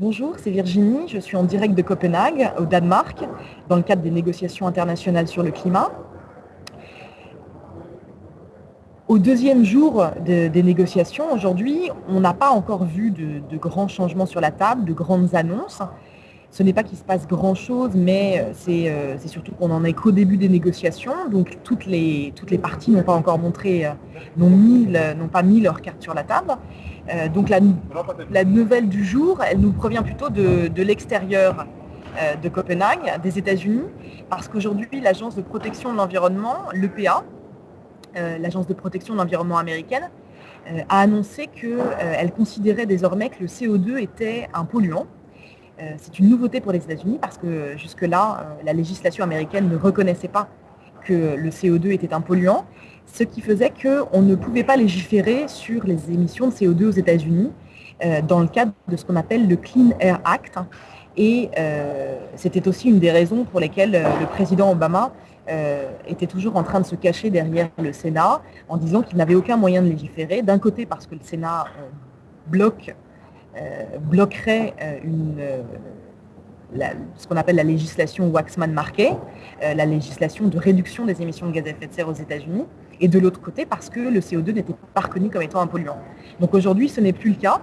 Bonjour, c'est Virginie, je suis en direct de Copenhague, au Danemark, dans le cadre des négociations internationales sur le climat. Au deuxième jour des négociations, aujourd'hui, on n'a pas encore vu de grands changements sur la table, de grandes annonces. Ce n'est pas qu'il se passe grand-chose, mais c'est surtout qu'on n'en est qu'au début des négociations. Donc toutes les parties n'ont pas encore montré, n'ont pas mis leurs cartes sur la table. Donc la nouvelle du jour, elle nous provient plutôt de l'extérieur de Copenhague, des États-Unis, parce qu'aujourd'hui, l'Agence de protection de l'environnement, l'EPA, l'Agence de protection de l'environnement américaine, a annoncé qu'elle considérait désormais que le CO2 était un polluant. C'est une nouveauté pour les États-Unis parce que jusque-là, la législation américaine ne reconnaissait pas que le CO2 était un polluant, ce qui faisait qu'on ne pouvait pas légiférer sur les émissions de CO2 aux États-Unis dans le cadre de ce qu'on appelle le Clean Air Act. Et c'était aussi une des raisons pour lesquelles le président Obama était toujours en train de se cacher derrière le Sénat en disant qu'il n'avait aucun moyen de légiférer. D'un côté parce que le Sénat bloquerait ce qu'on appelle la législation Waxman-Markey, la législation de réduction des émissions de gaz à effet de serre aux États-Unis, et de l'autre côté parce que le CO2 n'était pas reconnu comme étant un polluant. Donc aujourd'hui, ce n'est plus le cas,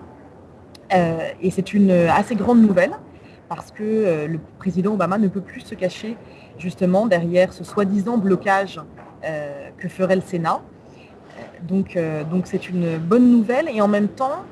et c'est une assez grande nouvelle, parce que le président Obama ne peut plus se cacher justement derrière ce soi-disant blocage que ferait le Sénat. Donc c'est une bonne nouvelle, et en même temps,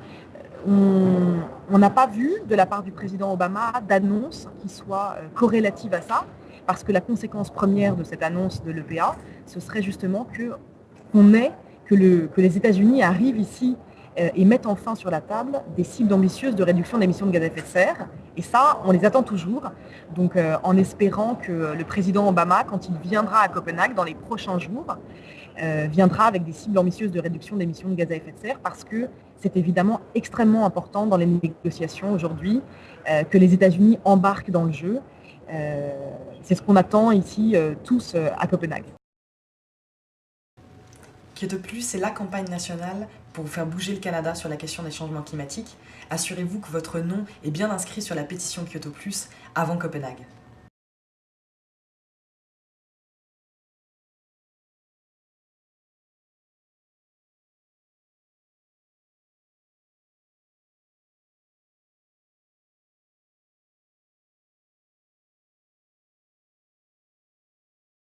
on n'a pas vu de la part du président Obama d'annonce qui soit corrélative à ça, parce que la conséquence première de cette annonce de l'EPA, ce serait justement que les États-Unis arrivent ici et mettent enfin sur la table des cibles ambitieuses de réduction d'émissions de gaz à effet de serre. Et ça, on les attend toujours. Donc en espérant que le président Obama, quand il viendra à Copenhague dans les prochains jours, viendra avec des cibles ambitieuses de réduction d'émissions de gaz à effet de serre, parce que c'est évidemment extrêmement important dans les négociations aujourd'hui que les États-Unis embarquent dans le jeu. C'est ce qu'on attend ici tous à Copenhague. Kyoto Plus, c'est la campagne nationale pour vous faire bouger le Canada sur la question des changements climatiques. Assurez-vous que votre nom est bien inscrit sur la pétition Kyoto Plus avant Copenhague.